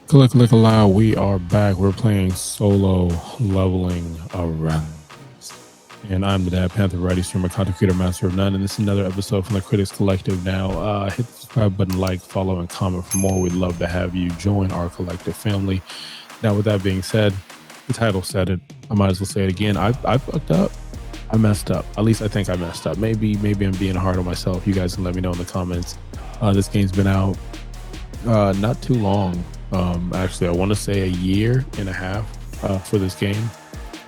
Click allow. We are back. We're playing solo leveling around. And I'm the Dad Panther, writing streamer, content creator, master of none. And this is another episode from the Critics Collective. Now, hit the subscribe button, like, follow, and comment for more. We'd love to have you join our collective family. Now, with that being said, the title said it. I might as well say it again. I fucked up. I messed up. At least I think I messed up. Maybe I'm being hard on myself. You guys can let me know in the comments. This game's been out not too long. Actually, I want to say a year and a half for this game.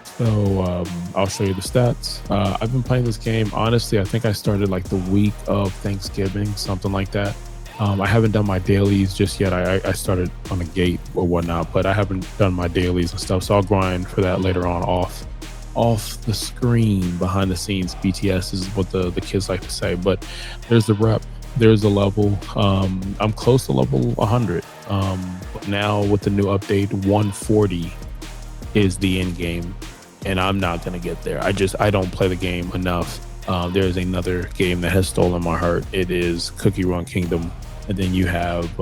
So I'll show you the stats. I've been playing this game. Honestly, I think I started like the week of Thanksgiving, something like that. I haven't done my dailies just yet. I started on a gate or whatnot, but I haven't done my dailies and stuff. So I'll grind for that later on off the screen, behind the scenes. BTS is what the kids like to say. But there's the rep. There's the level. I'm close to level 100. But now with the new update, 140 is the end game, and I'm not gonna get there. I don't play the game enough. There's another game that has stolen my heart. It is Cookie Run Kingdom. And then you have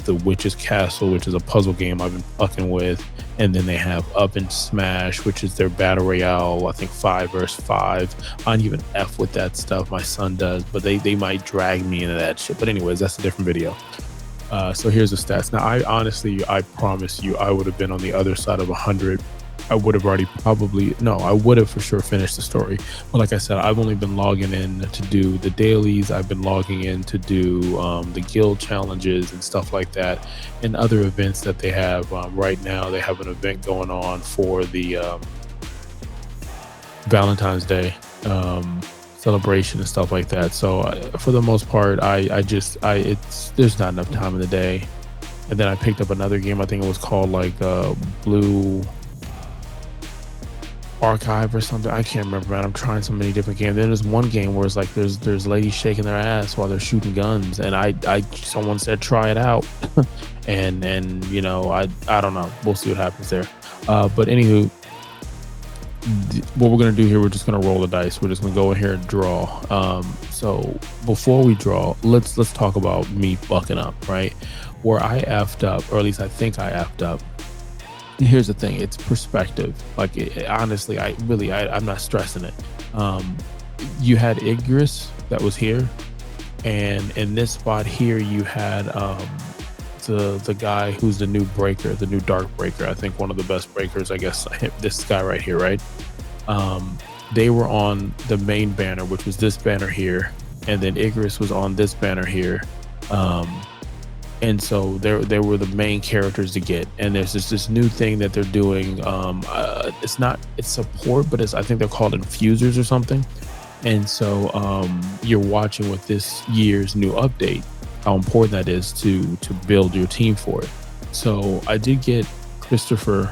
the Witch's Castle, which is a puzzle game I've been fucking with. And then they have Up and Smash, which is their battle royale. I think 5 versus 5. I don't even F with that stuff. My son does, but they might drag me into that shit. But anyways, that's a different video. So here's the stats. Now, I promise you, I would have been on the other side of 100. I would have I would have for sure finished the story. But like I said, I've only been logging in to do the dailies. I've been logging in to do the guild challenges and stuff like that, and other events that they have. Right now, they have an event going on for the Valentine's Day celebration and stuff like that. So for the most part, there's not enough time in the day. And then I picked up another game. I think it was called like Blue Archive or something. I can't remember, man. I'm trying so many different games. Then there's one game where it's like there's ladies shaking their ass while they're shooting guns, and someone said try it out, and I don't know. We'll see what happens there. But anywho, what we're gonna do here, we're just gonna roll the dice. We're just gonna go in here and draw. So before we draw, let's talk about me fucking up, right? Where I effed up, or at least I think I effed up. Here's the thing, it's perspective. Like honestly, I'm not stressing it. You had Igris that was here, and in this spot here you had the guy who's the new breaker, the new dark breaker. I think one of the best breakers, I guess. This guy right here, right? They were on the main banner, which was this banner here, and then Igris was on this banner here. And so they were the main characters to get. And there's this new thing that they're doing. It's support, but I think they're called infusers or something. And so you're watching with this year's new update how important that is to build your team for it. So I did get Christopher,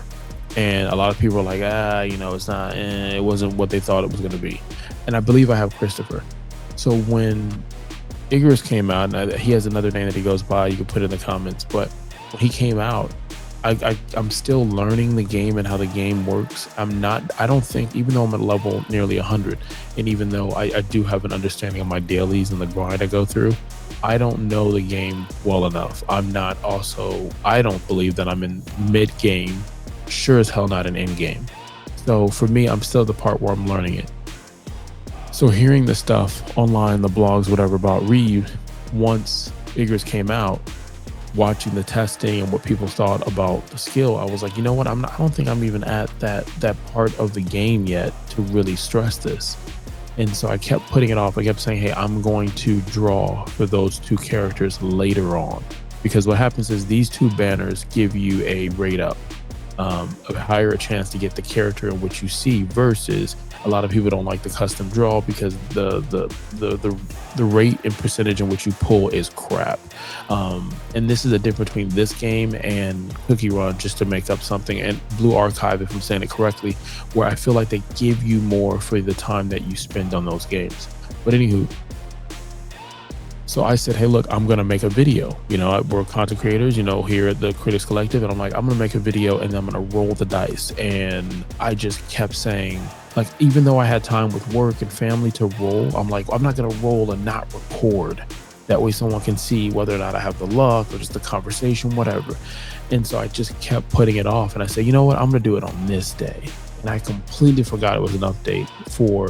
and a lot of people were like, it's not, it wasn't what they thought it was going to be. And I believe I have Christopher. So when Igris came out, and he has another name that he goes by, you can put it in the comments, but when he came out, I'm still learning the game and how the game works. I don't think, even though I'm at level nearly 100, and even though I do have an understanding of my dailies and the grind I go through, I don't know the game well enough. I don't believe that I'm in mid-game, sure as hell not in end-game. So for me, I'm still the part where I'm learning it. So hearing the stuff online, the blogs, whatever, about Reed, once Igris came out, watching the testing and what people thought about the skill, I was like, you know what? I don't think I'm even at that part of the game yet to really stress this. And so I kept putting it off. I kept saying, hey, I'm going to draw for those two characters later on, because what happens is these two banners give you a rate up, a higher chance to get the character in which you see, versus a lot of people don't like the custom draw because the rate and percentage in which you pull is crap. And this is a difference between this game and Cookie Run, just to make up something, and Blue Archive, if I'm saying it correctly, where I feel like they give you more for the time that you spend on those games. But anywho, so I said, hey, look, I'm going to make a video. We're content creators, here at the Critics Collective. And I'm like, I'm going to make a video and I'm going to roll the dice. And I just kept saying, like, even though I had time with work and family to roll, I'm like, I'm not going to roll and not record. That way someone can see whether or not I have the luck or just the conversation, whatever. And so I just kept putting it off. And I said, you know what? I'm going to do it on this day. And I completely forgot it was an update for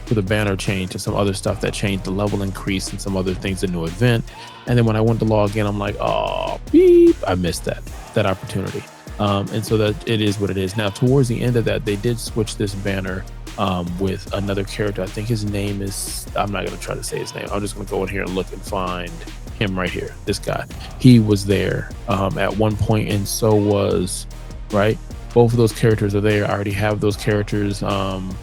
the banner change and some other stuff that changed, the level increase and some other things, a new event. And then when I went to log in, I'm like, oh, beep, I missed that opportunity. And so that it is what it is. Now, towards the end of that, they did switch this banner with another character. I think his name is, I'm not going to try to say his name. I'm just going to go in here and look and find him right here. This guy, he was there at one point, and so was, right? Both of those characters are there. I already have those characters. And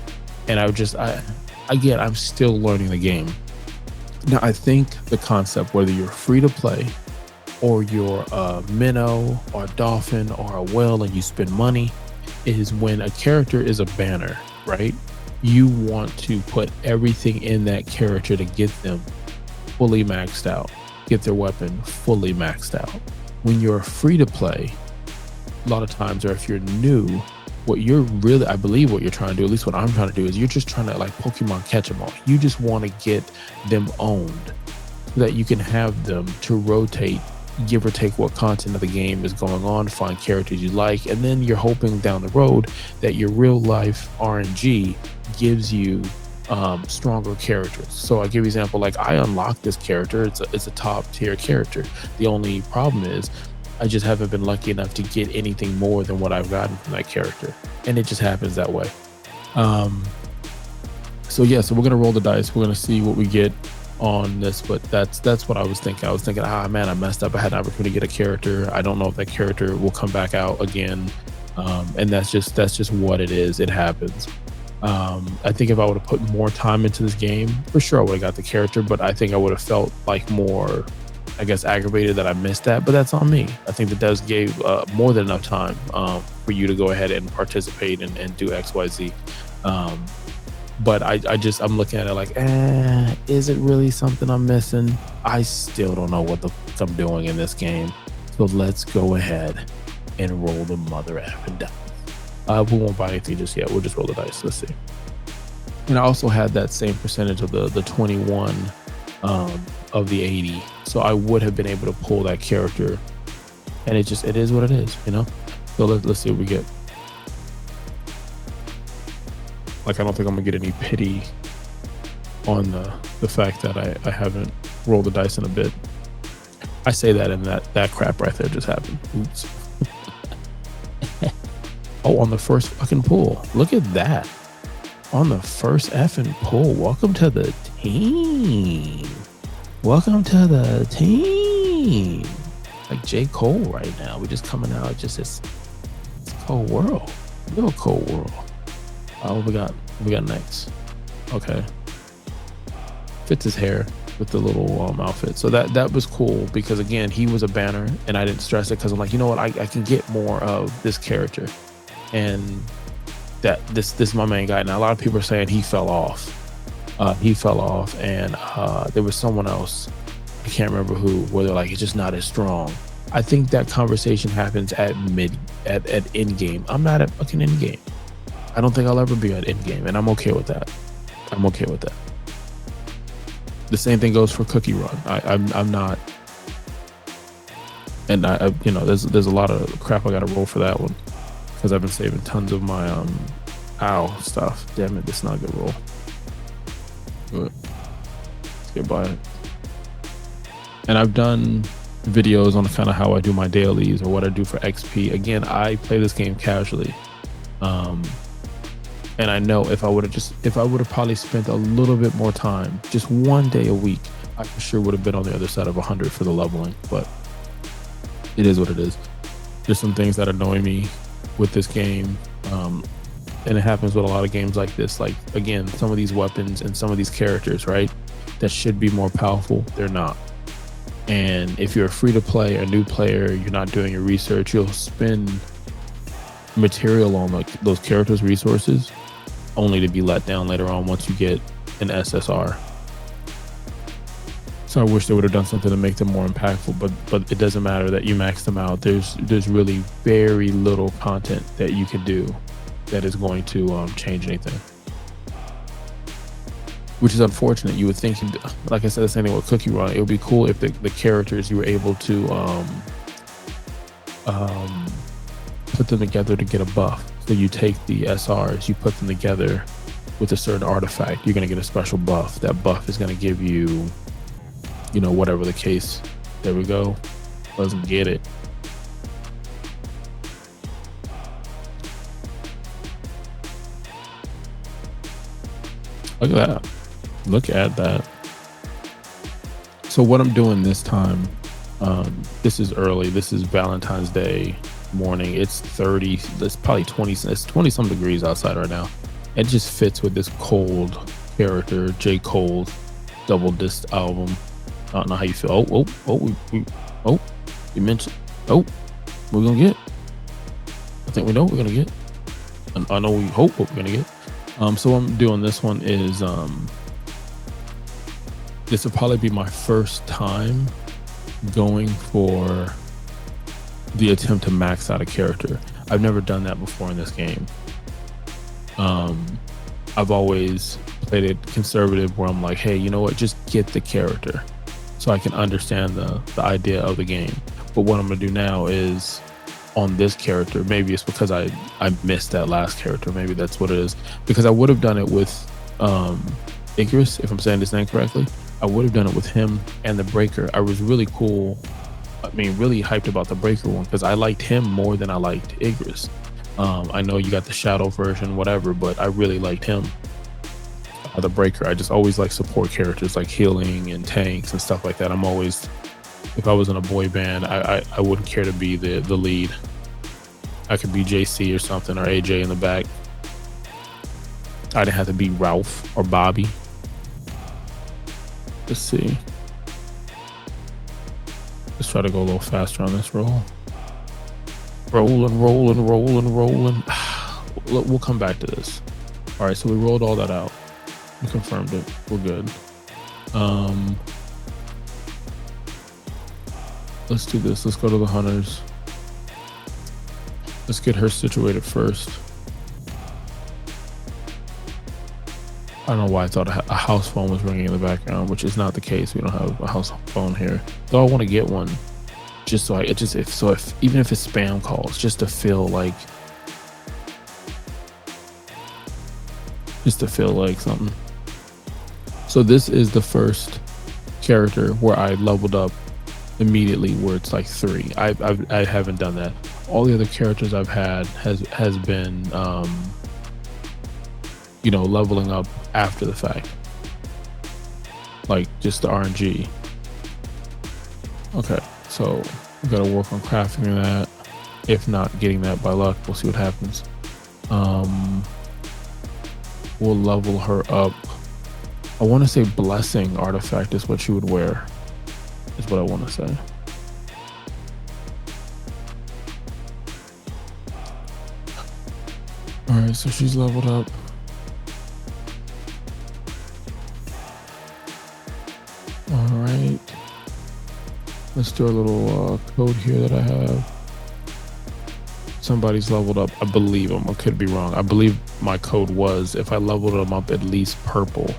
I'm still learning the game. Now, I think the concept, whether you're free to play or you're a minnow or a dolphin or a whale and you spend money, is when a character is a banner, right? You want to put everything in that character to get them fully maxed out, get their weapon fully maxed out. When you're free to play, a lot of times, or if you're new, what you're really, I believe what you're trying to do, at least what I'm trying to do, is you're just trying to, like Pokemon, catch them all. You just want to get them owned so that you can have them to rotate, give or take what content of the game is going on, find characters you like, and then you're hoping down the road that your real life RNG gives you stronger characters. So I give you an example, like I unlocked this character, it's a top tier character. The only problem is I just haven't been lucky enough to get anything more than what I've gotten from that character, and it just happens that way. So we're gonna roll the dice. We're gonna see what we get on this, but that's what I was thinking. I was thinking, man, I messed up. I had an opportunity to get a character. I don't know if that character will come back out again, and that's just what it is. It happens. I think if I would have put more time into this game, for sure I would have got the character, but I think I would have felt like more, I guess, aggravated that I missed that, but that's on me. I think the devs gave more than enough time for you to go ahead and participate and do XYZ. But I'm looking at it like, is it really something I'm missing? I still don't know what the fuck I'm doing in this game. So let's go ahead and roll the mother effing dice. We won't buy anything just yet. We'll just roll the dice. Let's see. And I also had that same percentage of the 21 of the 80. So I would have been able to pull that character, and it is what it is, you know? So let's see what we get. Like, I don't think I'm gonna get any pity on the fact that I haven't rolled the dice in a bit. I say that, and that crap right there just happened. Oops. Oh, on the first fucking pull. Look at that. On the first effing pull. Welcome to the team. Welcome to the team. Like J. Cole right now. We're just coming out. Just it's cold world. Real cold world. What we got next? Okay. Fits his hair with the little outfit. So that was cool because, again, he was a banner and I didn't stress it because I'm like, you know what? I can get more of this character. And that this is my main guy. Now, a lot of people are saying he fell off. And there was someone else, I can't remember who, where they're like, it's just not as strong. I think that conversation happens at endgame. I'm not at fucking endgame. I don't think I'll ever be at endgame, and I'm okay with that. The same thing goes for Cookie Run. I'm not, and I there's a lot of crap I got to roll for that one because I've been saving tons of my stuff. Damn it, this is not a good roll. Good. Let's get by it. And I've done videos on kind of how I do my dailies or what I do for XP. Again, I play this game casually. And I know if I would have probably spent a little bit more time, just one day a week, I for sure would have been on the other side of 100 for the leveling. But it is what it is. There's some things that annoy me with this game. And it happens with a lot of games like this. Like, again, some of these weapons and some of these characters, right, that should be more powerful, they're not. And if you're a free to play, a new player, you're not doing your research, you'll spend material on like those characters' resources only to be let down later on once you get an SSR. So I wish they would have done something to make them more impactful, but it doesn't matter that you max them out. There's really very little content that you can do that is going to change anything. which is unfortunate. You would think, like I said, the same thing with Cookie Run. It would be cool if the characters you were able to um, put them together to get a buff. So you take the SRs, you put them together with a certain artifact, you're going to get a special buff. That buff is going to give you, you know, whatever the case. There we go. Doesn't get it. Look at that. Look at that. So what I'm doing this time, this is early. This is Valentine's Day morning. It's 30, it's probably 20, it's 20 some degrees outside right now. It just fits with this cold character, J. Cole's double disc album. I don't know how you feel. Oh, you mentioned, we're gonna get. I think we know what we're gonna get. I know we hope what we're gonna get. So what I'm doing this one is, this will probably be my first time going for the attempt to max out a character. I've never done that before in this game. I've always played it conservative where I'm like, hey, you know what, just get the character so I can understand the idea of the game. But what I'm gonna do now is on this character, maybe it's because I missed that last character, maybe that's what it is, because I would have done it with Icarus, if I'm saying this name correctly. I would have done it with him and the Breaker. I was really really hyped about the Breaker one because I liked him more than I liked Icarus. I know you got the Shadow version, whatever, but I really liked him. The Breaker, I just always like support characters like healing and tanks and stuff like that. I'm always, if I was in a boy band, I wouldn't care to be the lead. I could be JC or something, or AJ in the back. I didn't have to be Ralph or Bobby. Let's see. Let's try to go a little faster on this roll. Rolling. We'll come back to this. All right, so we rolled all that out. We confirmed it. We're good. Let's do this. Let's go to the hunters. Let's get her situated first. I don't know why I thought a house phone was ringing in the background, which is not the case. We don't have a house phone here. Though I want to get one, just so even if it's spam calls, just to feel like something. So this is the first character where I leveled up immediately, where it's like 3. I haven't done that. All the other characters I've had has been leveling up after the fact, like just the RNG. Okay, so we gotta work on crafting that. If not getting that by luck, we'll see what happens. We'll level her up. I want to say blessing artifact is what she would wear, is what I want to say. All right, so she's leveled up. All right, let's do a little code here that I have. Somebody's leveled up. I believe them. I could be wrong. I believe my code was, if I leveled them up at least purple,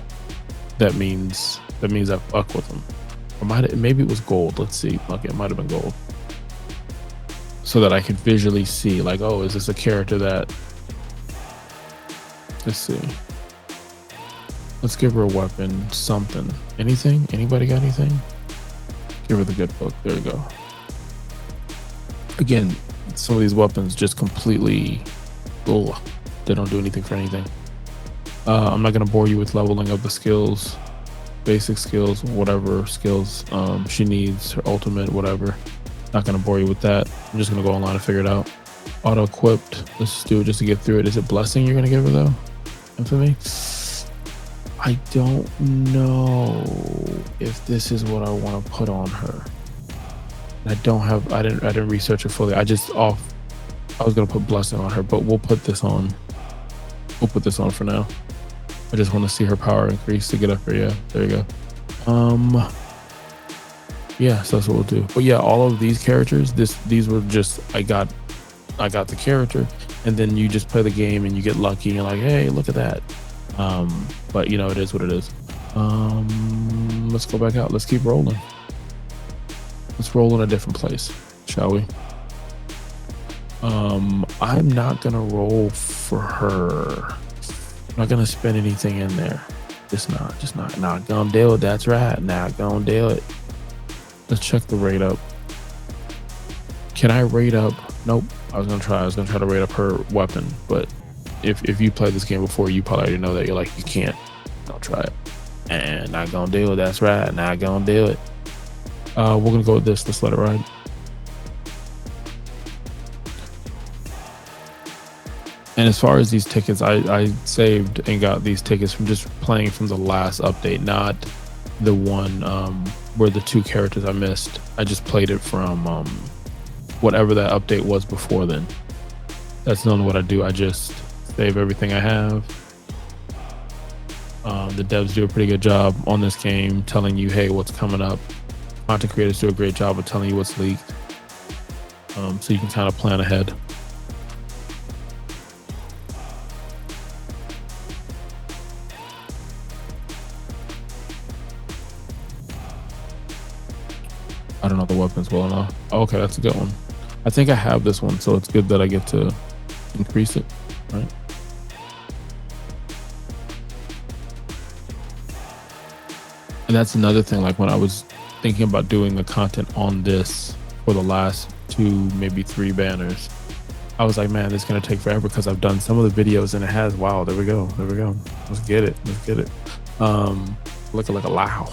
that means I fuck with them. Or maybe it was gold. Let's see. Okay, it might have been gold. So that I could visually see, like, oh, is this a character that? Let's see. Let's give her a weapon, something. Anything? Anybody got anything? Give her the good book. There we go. Again, some of these weapons just completely, they don't do anything for anything. I'm not going to bore you with leveling up the skills, basic skills, whatever skills she needs, her ultimate, whatever. Not going to bore you with that. I'm just going to go online and figure it out. Auto equipped. Let's do it just to get through it. Is it blessing you're going to give her though? Infamy? I don't know if this is what I want to put on her. I didn't research it fully. I was gonna put blessing on her, but we'll put this on. We'll put this on for now. I just want to see her power increase to get up here. Yeah, there you go. Yeah, so that's what we'll do. But yeah, all of these characters, these were just, I got the character, and then you just play the game and you get lucky and like, hey, look at that. But it is what it is. Let's go back out. Let's keep rolling. Let's roll in a different place, shall we? I'm not gonna roll for her. I'm not gonna spend anything in there. Just not gonna do it. That's right. Not gonna do it. Let's check the rate up. Can I rate up? Nope. I was gonna try to rate up her weapon, but if you played this game before, you probably already know that. You're like, you can't. Don't try it. And not gonna do it. That's right. Not gonna do it. We're gonna go with this. Let's let it ride. And as far as these tickets, I saved and got these tickets from just playing from the last update, not the one where the 2 characters I missed. I just played it from whatever that update was before then. That's not what I do. I just save everything I have. The devs do a pretty good job on this game telling you, hey, what's coming up. Content creators do a great job of telling you what's leaked, so you can kind of plan ahead. I don't know the weapons well enough. Oh, okay, that's a good one. I think I have this one, so it's good that I get to increase it, right? And that's another thing, like when I was thinking about doing the content on this for the last 2, maybe 3 banners, I was like, man, this is gonna take forever because I've done some of the videos and it has, wow, there we go. Let's get it. Look like a wow.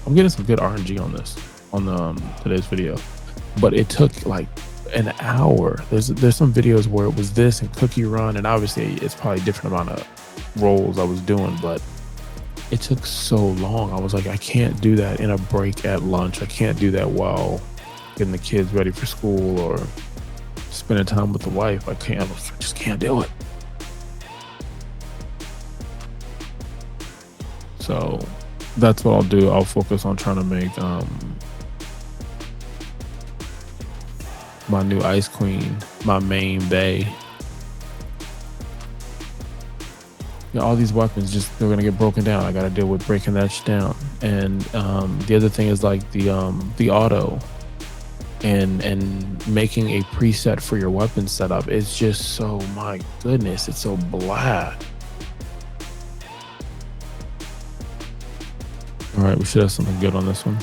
I'm getting some good RNG on this, on the today's video, but it took like an hour. There's some videos where it was this and cookie run, and obviously it's probably different amount of rolls I was doing, but it took so long. I was like, I can't do that in a break at lunch. I can't do that while getting the kids ready for school or spending time with the wife. I just can't do it. So that's what I'll do. I'll focus on trying to make my new Ice Queen my main bay. You know, all these weapons they're gonna get broken down. I gotta deal with breaking that shit down. And the other thing is like the auto and making a preset for your weapon setup. It's just so, my goodness, it's so blah. All right, we should have something good on this one.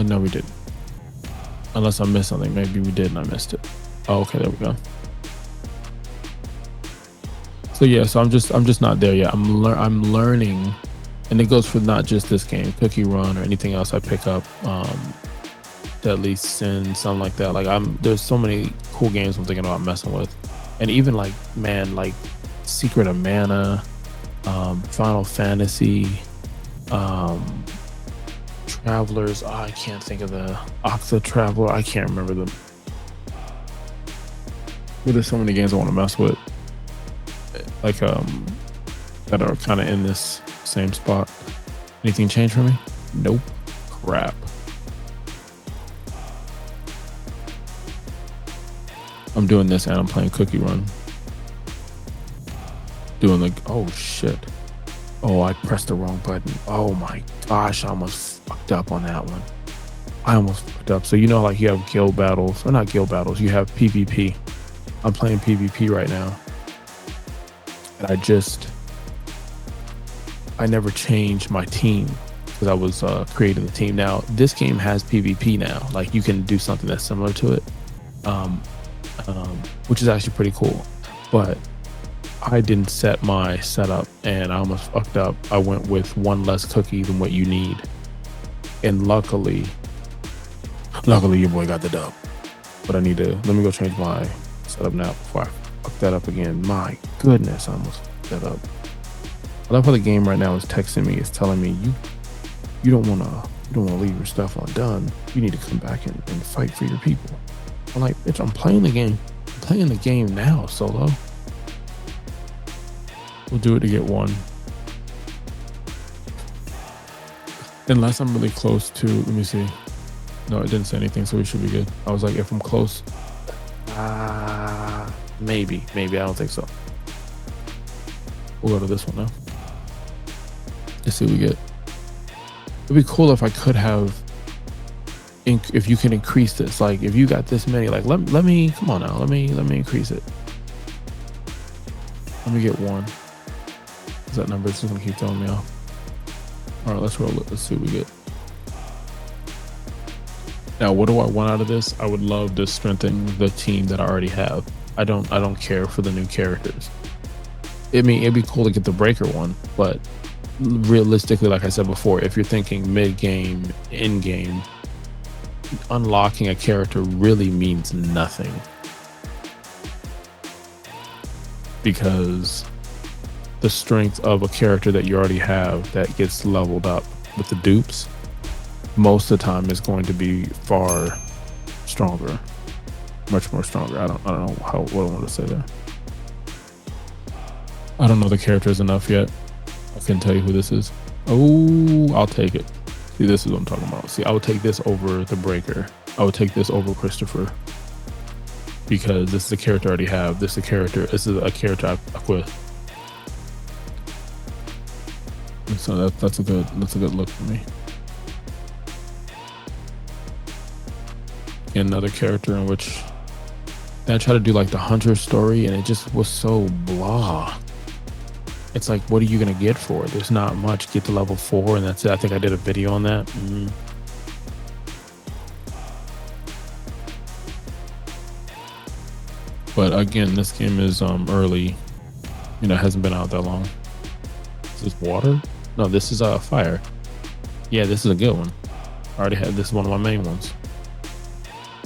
No, we didn't. Unless I missed something. Maybe we did and I missed it. Oh, okay, there we go. So yeah, so I'm just not there yet. I'm learning, and it goes for not just this game, Cookie Run, or anything else I pick up. Deadly Sin, something like that. Like there's so many cool games I'm thinking about messing with, and even like, man, like Secret of Mana, Final Fantasy, Travelers. Oh, I can't think of the Octa Traveler. I can't remember them. But there's so many games I want to mess with, like that are kind of in this same spot. Anything change for me? Nope. Crap. I'm doing this and I'm playing Cookie Run. Doing the, oh shit. Oh, I pressed the wrong button. Oh my gosh, I almost fucked up on that one. I almost fucked up. So you know, like you have guild battles, or not guild battles, you have PvP. I'm playing PvP right now. And I never changed my team because I was creating the team. Now, this game has PvP now. Like you can do something that's similar to it, which is actually pretty cool. But I didn't set my setup and I almost fucked up. I went with one less cookie than what you need. And luckily your boy got the dub. But let me go change my setup now before I fuck that up again. My goodness, I almost fucked that up. I love how the game right now is texting me. It's telling me you don't wanna leave your stuff undone. You need to come back and fight for your people. I'm like, bitch, I'm playing the game. I'm playing the game now, solo. We'll do it to get one. Unless I'm really close to, let me see. No, it didn't say anything, so we should be good. I was like, if I'm close, maybe. I don't think so. We'll go to this one now. Let's see what we get. It'd be cool if I could have, if you can increase this. Like, if you got this many, like, let me, come on now, let me increase it. Let me get one. Is that number just gonna keep throwing me off? All right, let's roll it. Let's see what we get. Now, what do I want out of this? I would love to strengthen the team that I already have. I don't care for the new characters. I mean, it'd be cool to get the breaker one, but realistically, like I said before, if you're thinking mid-game, in-game, unlocking a character really means nothing, because the strength of a character that you already have that gets leveled up with the dupes most of the time is going to be far stronger, much more stronger. I don't know what I want to say there. I don't know the characters enough yet. I couldn't tell you who this is. Oh, I'll take it. See, this is what I'm talking about. See, I would take this over the breaker. I would take this over Christopher, because this is a character I already have. This is a character I quit. So that's a good look for me. Another character in which I tried to do like the hunter story, and it just was so blah. It's like, what are you gonna get for it? There's not much. Get to level 4 and that's it. I think I did a video on that. But again, this game is early. You know, it hasn't been out that long. Is this water? No, this is fire. Yeah, this is a good one. I already had this, is one of my main ones.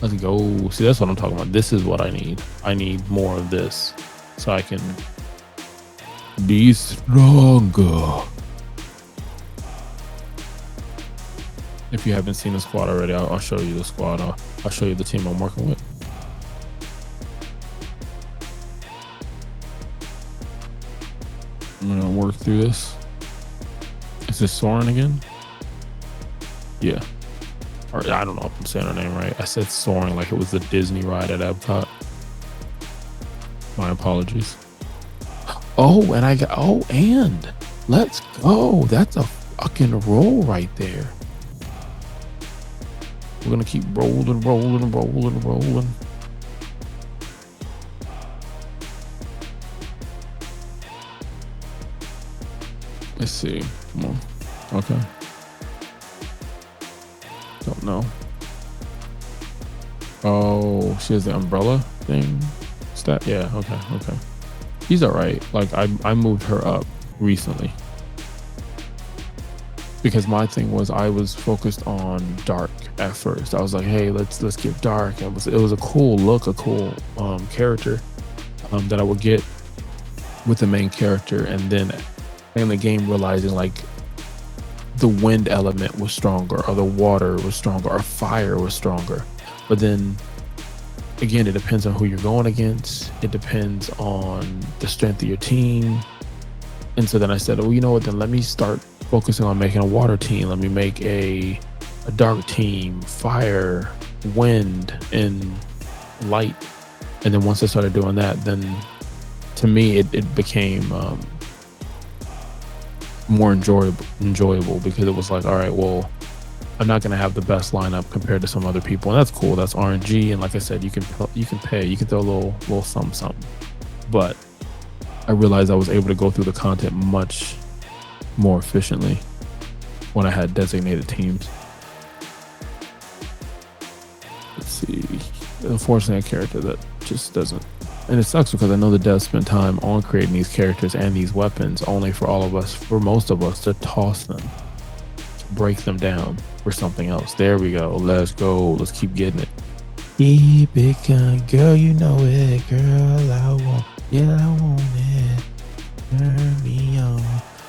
Let's go. See, that's what I'm talking about. This is what I need. I need more of this so I can be stronger. If you haven't seen the squad already, I'll show you the squad. I'll show you the team I'm working with. I'm gonna work through this. Is this Soren again? Yeah. Or I don't know if I'm saying her name right. I said Soaring like it was the Disney ride at Epcot. My apologies. Oh, and and let's go. That's a fucking roll right there. We're gonna keep rolling. Let's see. Come on. Okay. Don't know. Oh, she has the umbrella thing. Stat. Yeah. Okay. She's all right. Like I moved her up recently because my thing was I was focused on dark at first. I was like, hey, let's get dark. It was a cool look, a cool character that I would get with the main character, and then in the game realizing like the wind element was stronger, or the water was stronger, or fire was stronger. But then again, it depends on who you're going against. It depends on the strength of your team. And so then I said, oh, you know what, then let me start focusing on making a water team. Let me make a dark team, fire, wind, and light. And then once I started doing that, then to me it became more enjoyable because it was like, all right, well, I'm not going to have the best lineup compared to some other people, and that's cool. That's RNG, and like I said, you can pay, you can throw a little something. But I realized I was able to go through the content much more efficiently when I had designated teams. Let's see. Unfortunately, a character that just doesn't, and it sucks because I know the devs spent time on creating these characters and these weapons only for most of us to toss them, to break them down for something else. There we go. Let's go. Let's keep getting it. Keep it going, girl. You know it, girl. I want it. Turn me on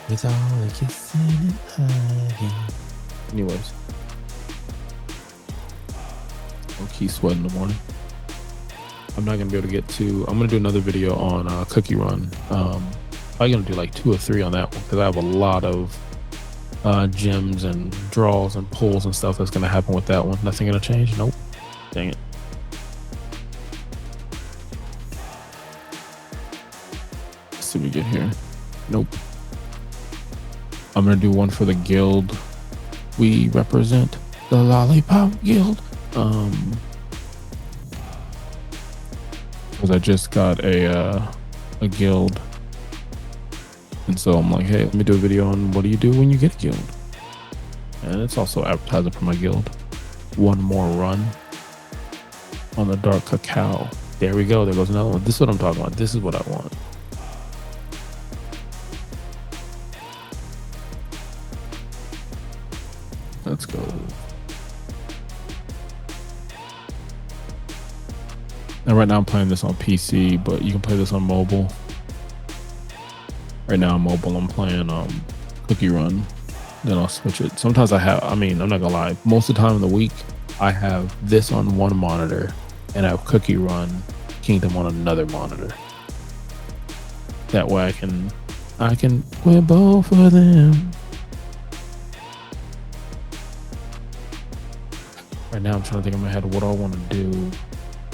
with all the kissing and hugging. Anyways, I'll keep sweating in the morning. I'm not gonna be able to get to. I'm gonna do another video on Cookie Run. Probably gonna do like 2 or 3 on that one because I have a lot of gems and draws and pulls and stuff that's gonna happen with that one. Nothing gonna change. Nope. Dang it. Let's see what we get here. Nope. I'm gonna do one for the guild. We represent the Lollipop Guild. Because I just got a guild, and so I'm like, hey, let me do a video on what do you do when you get a guild, and it's also advertising for my guild. One more run on the dark cacao. There we go. There goes another one. This is what I'm talking about. This is what I want. Let's go. Now, right now I'm playing this on PC, but you can play this on mobile. Right now on mobile, I'm playing Cookie Run. Then I'll switch it. Sometimes I'm not gonna lie, most of the time in the week, I have this on one monitor and I have Cookie Run Kingdom on another monitor. That way I can play both of them. Right now I'm trying to think in my head, what do I want to do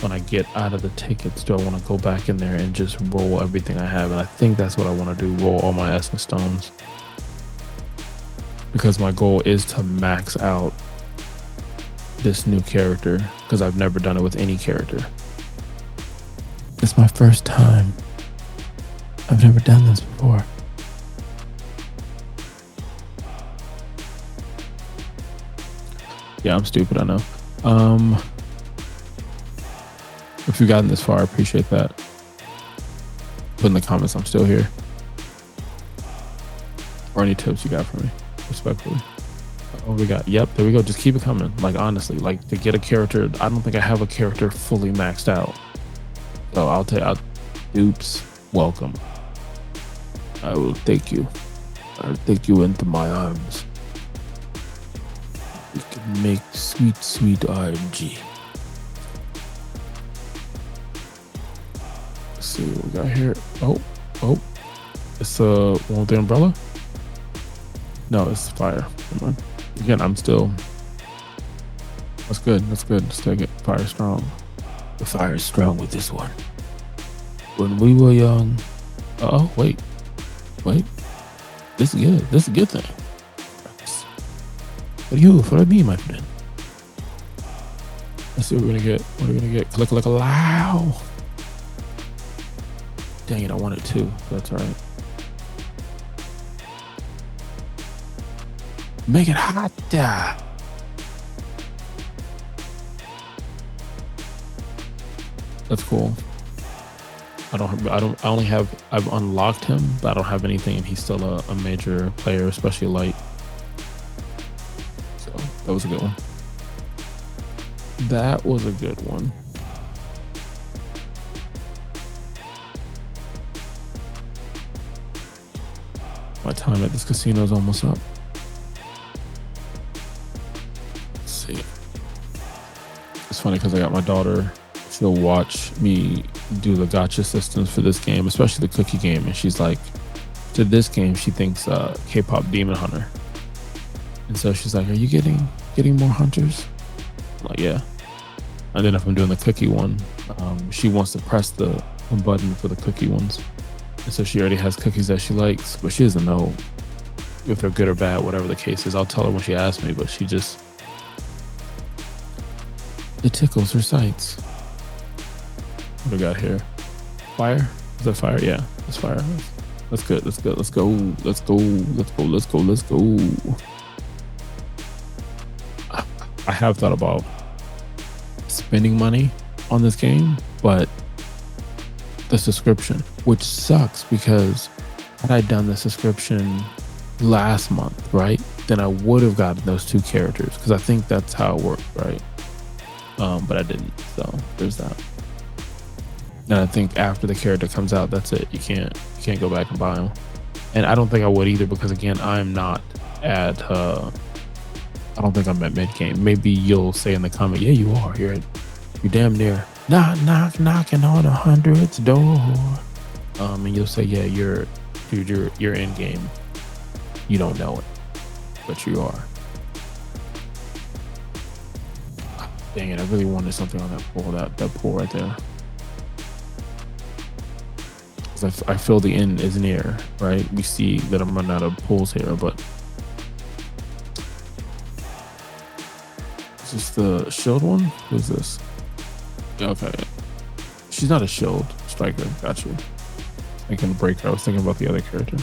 when I get out of the tickets? Do I want to go back in there and just roll everything I have? And I think that's what I want to do, roll all my Essence Stones. Because my goal is to max out this new character, because I've never done it with any character. It's my first time. I've never done this before. Yeah, I'm stupid, I know. If you've gotten this far, I appreciate that. Put in the comments I'm still here. Or any tips you got for me, respectfully. Oh, we got, yep, there we go. Just keep it coming. Like, honestly, like, to get a character, I don't think I have a character fully maxed out. So I'll dupes, welcome. I will take you. I'll take you into my arms. We can make sweet, sweet RNG. Let's see what we got here. Oh, it's one with the umbrella. No, it's fire. Come on. Again, I'm still. That's good. That's good. Let's take it. Fire strong. The fire is strong with this one. When we were young. Oh, wait. This is good. This is a good thing. For me, my friend. Let's see what we're gonna get. What are we gonna get? Click, allow. Dang it, I want it too. That's all right. Make it hot. That's cool. I've unlocked him, but I don't have anything, and he's still a major player, especially light. So that was a good one. That was a good one. My time at this casino is almost up. Let's see. It's funny because I got my daughter. She'll watch me do the gotcha systems for this game, especially the cookie game, and she's like, to this game, she thinks K-pop Demon Hunter. And so she's like, are you getting more hunters? I'm like, yeah. And then if I'm doing the cookie one, she wants to press the button for the cookie ones. And so she already has cookies that she likes, but she doesn't know if they're good or bad, whatever the case is. I'll tell her when she asks me, but it tickles her sights. What do we got here? Fire? Is that fire? Yeah, that's fire. That's good. Let's go. I have thought about spending money on this game, but the subscription, which sucks because had I done the subscription last month, right, then I would have gotten those two characters, because I think that's how it worked, right? But I didn't, so there's that. And I think after the character comes out, that's it. You can't go back and buy them. And I don't think I would either, because again, I'm not at I don't think I'm at mid game. Maybe you'll say in the comment, yeah, you are. You're damn near knocking on 100's door. And you'll say, yeah, you're in game. You don't know it. but you are. Dang it, I really wanted something on that pool, that pool right there. 'Cause I feel the end is near, right? We see that I'm running out of pools here, but is this the shield one? Who's this? Okay. She's not a shield striker, got you. I can break her. I was thinking about the other character.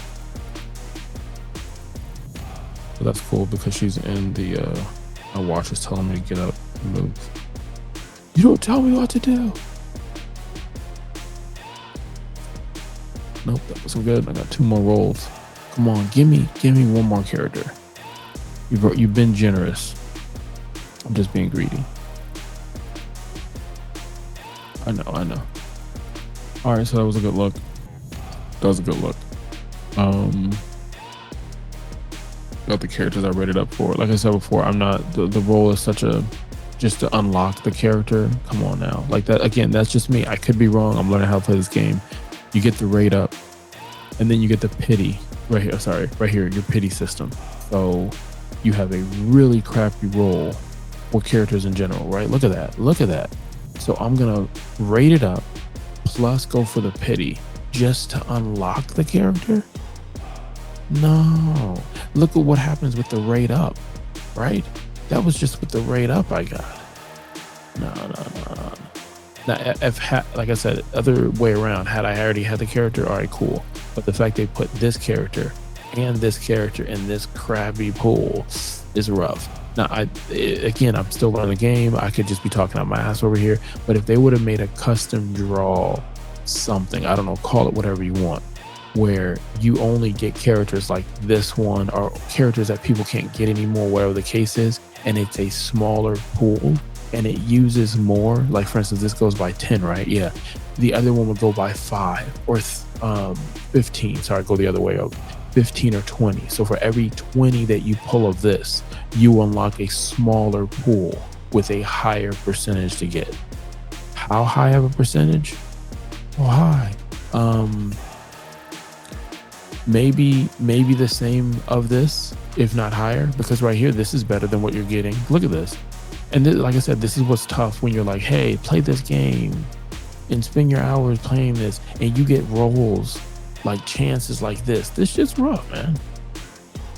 But that's cool because she's in the my watch is telling me to get up and move. You don't tell me what to do. Nope, that wasn't good. I got 2 more rolls. Come on, give me one more character. You've been generous. I'm just being greedy. I know. All right, so that was a good look. Got the characters I rated up for. Like I said before, I'm not the role is such a just to unlock the character. Come on now, like that again. That's just me. I could be wrong. I'm learning how to play this game. You get the rate up, and then you get the pity right here. Sorry, right here, your pity system. So you have a really crappy role for characters in general, right? Look at that. So I'm gonna rate it up, plus go for the pity just to unlock the character. No, look at what happens with the rate up, right? That was just with the rate up I got. No. Now, like I said, other way around, had I already had the character, all right, cool. But the fact they put this character and this character in this crabby pool is rough. Now, again, I'm still learning the game. I could just be talking out my ass over here. But if they would have made a custom draw something, I don't know, call it whatever you want, where you only get characters like this one or characters that people can't get anymore, whatever the case is, and it's a smaller pool and it uses more, like for instance, this goes by 10, right? Yeah. The other one would go by 5 or 15. Sorry, go the other way up. 15 or 20. So for every 20 that you pull of this, you unlock a smaller pool with a higher percentage to get. How high of a percentage? Oh, high. Maybe the same of this, if not higher, because right here, this is better than what you're getting. Look at this. And this, like I said, this is what's tough when you're like, hey, play this game and spend your hours playing this, and you get rolls like chances like this. This shit's rough, man.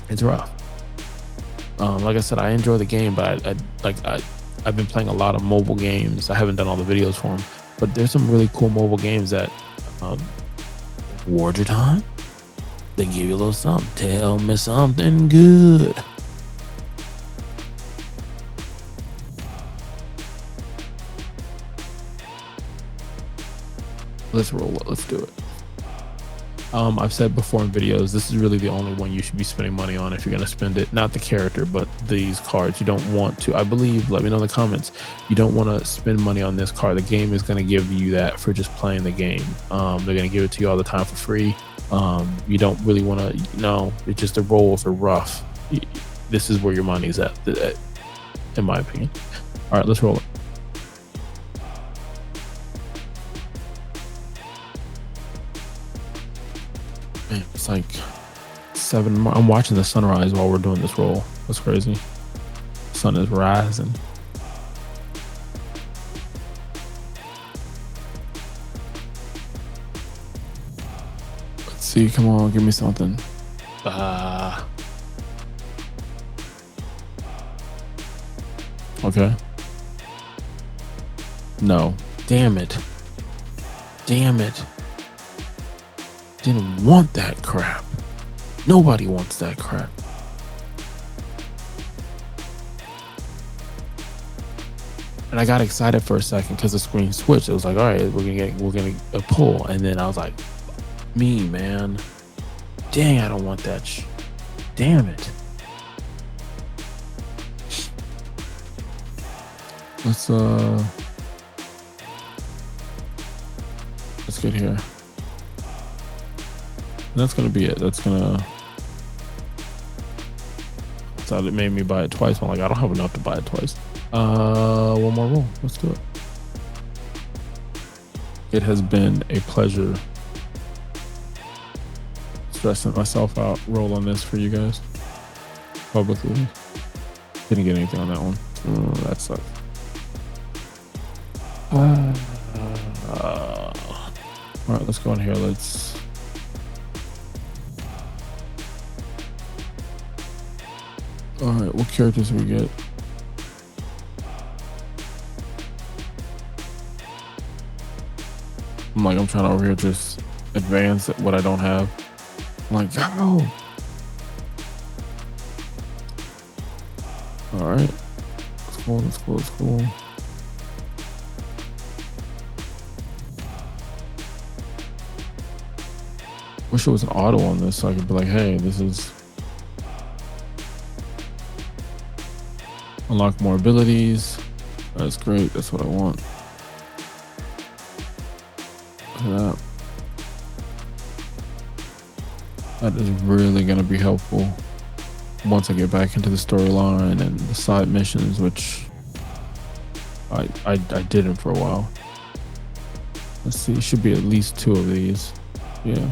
It's rough. Like I said, I enjoy the game, but I've been playing a lot of mobile games. I haven't done all the videos for them, but there's some really cool mobile games that Warrior Time. They give you a little something. Tell me something good. Let's roll it. Let's do it. I've said before in videos, this is really the only one you should be spending money on if you're going to spend it. Not the character, but these cards. You don't want to, I believe, let me know in the comments, you don't want to spend money on this card. The game is going to give you that for just playing the game. They're going to give it to you all the time for free. You don't really want to, no, it's just the rolls are rough. This is where your money's at, in my opinion. All right, let's roll it. Man, it's like 7 more. I'm watching the sunrise while we're doing this roll. That's crazy. The sun is rising. Let's see. Come on, give me something. Okay. No. Damn it. Didn't want that crap. Nobody wants that crap. And I got excited for a second because the screen switched. It was like, all right, we're gonna get a pull, and then I was like, me, man. Dang, I don't want that. Damn it. Let's get here. And that's gonna be it. That's gonna. So it made me buy it twice. I'm like, I don't have enough to buy it twice. One more roll. Let's do it. It has been a pleasure stressing myself out rolling this for you guys. publicly. Didn't get anything on that one. That sucks. All right, let's go in here. All right, what characters do we get? I'm trying to over here just advance what I don't have. I'm like, go. All right, that's cool. That's cool. That's cool. Wish it was an auto on this so I could be like, hey, this is unlock more abilities. That's great. That's what I want. Look at that. That is really going to be helpful once I get back into the storyline and the side missions, which I didn't for a while. Let's see, it should be at least 2 of these. Yeah.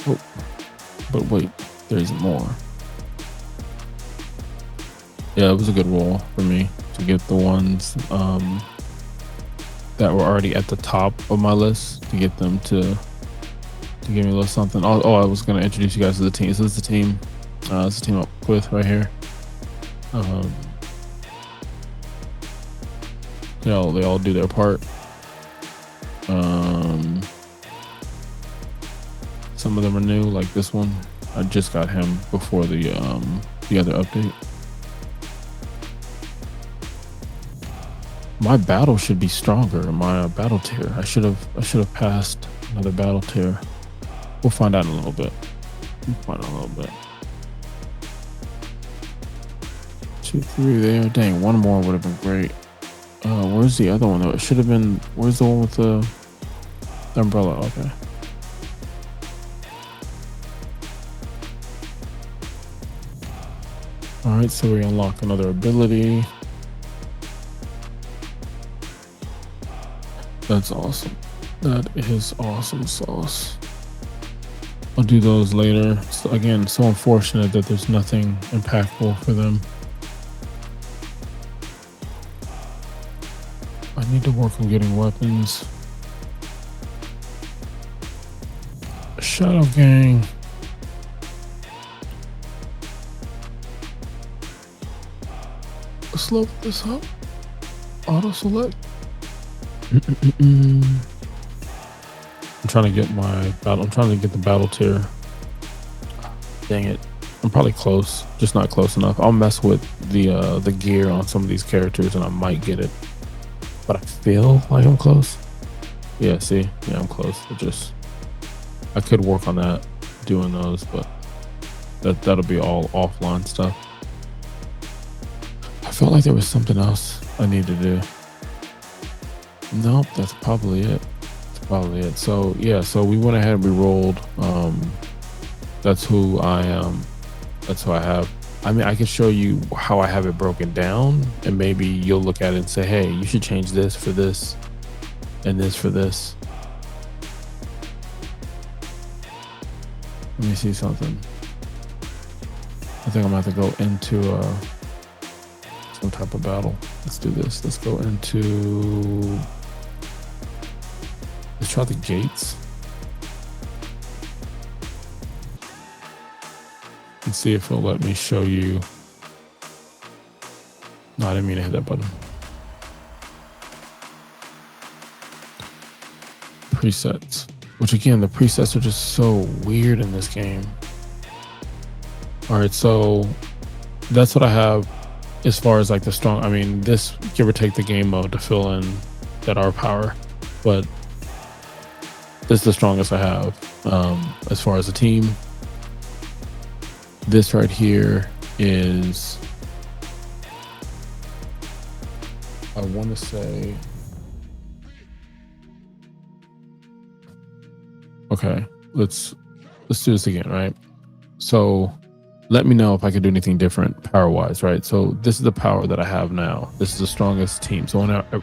Oh, but wait, there's more. Yeah, it was a good roll for me to get the ones that were already at the top of my list, to get them to give me a little something. Oh, I was gonna introduce you guys to the team. So this is the team. This is the team up with right here. They all do their part. Some of them are new, like this one. I just got him before the other update. My battle should be stronger. My battle tier. I should have passed another battle tier. We'll find out in a little bit. 2, 3 there. Dang, one more would have been great. Where's the other one though? It should have been. Where's the one with the umbrella? Okay. All right, so we unlock another ability. That's awesome. That is awesome sauce. I'll do those later. So again, so unfortunate that there's nothing impactful for them. I need to work on getting weapons. Shadow Gang. Let's load this up. Auto select. I'm trying to get the battle tier. Dang it. I'm probably close, just not close enough. I'll mess with the gear on some of these characters and I might get it. But I feel like I'm close. Yeah, see? Yeah, I'm close. I could work on that, doing those, but that'll be all offline stuff. I felt like there was something else I need to do. Nope, that's probably it. So yeah, so we went ahead and we rolled. That's who I am. That's who I have. I mean, I can show you how I have it broken down, and maybe you'll look at it and say, hey, you should change this for this and this for this. Let me see something. I think I'm gonna have to go into some type of battle. Let's do this. Let's go into, let's try the gates and see if it'll let me show you. No, I didn't mean to hit that button. Presets, which again, the presets are just so weird in this game. All right, so that's what I have as far as like the strong. I mean, this give or take the game mode to fill in that R power, but this is the strongest I have as far as the team. This right here is, I want to say, okay, let's do this again, right? So let me know if I could do anything different power wise, right? So this is the power that I have now. This is the strongest team. So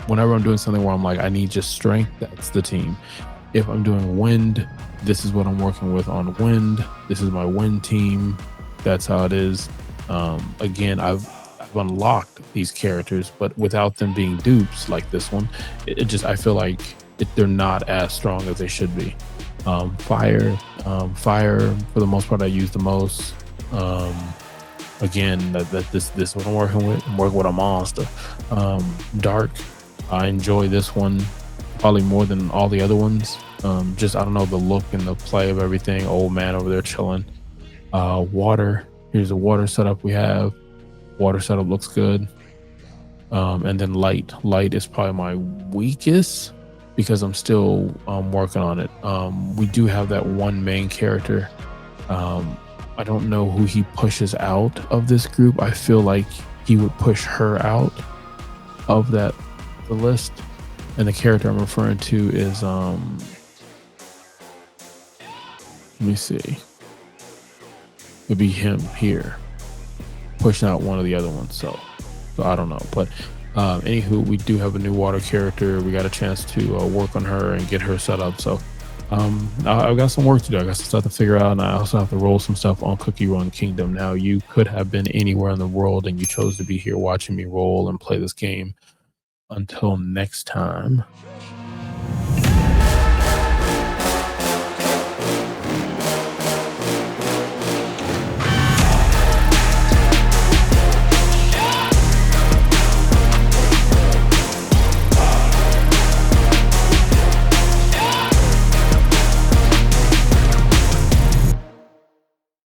whenever I'm doing something where I'm like, I need just strength, that's the team. If I'm doing wind, this is what I'm working with on wind. This is my wind team. That's how it is. Again, I've unlocked these characters, but without them being dupes like this one, it just I feel like they're not as strong as they should be. Fire for the most part I use the most. Um, Again, this what I'm working with. I'm working with a monster. Dark, I enjoy this one probably more than all the other ones. Just I don't know, the look and the play of everything. Old man over there chilling. Water. Here's the water setup we have. Water setup looks good. And then light. Light is probably my weakest because I'm still working on it. We do have that one main character. Um, I don't know who he pushes out of this group. I feel like he would push her out of the list. And the character I'm referring to is let me see. It'd be him here pushing out one of the other ones. So I don't know. But anywho, we do have a new water character. We got a chance to work on her and get her set up. So I've got some work to do. I got some stuff to figure out, and I also have to roll some stuff on Cookie Run Kingdom. Now, you could have been anywhere in the world, and you chose to be here watching me roll and play this game. Until next time.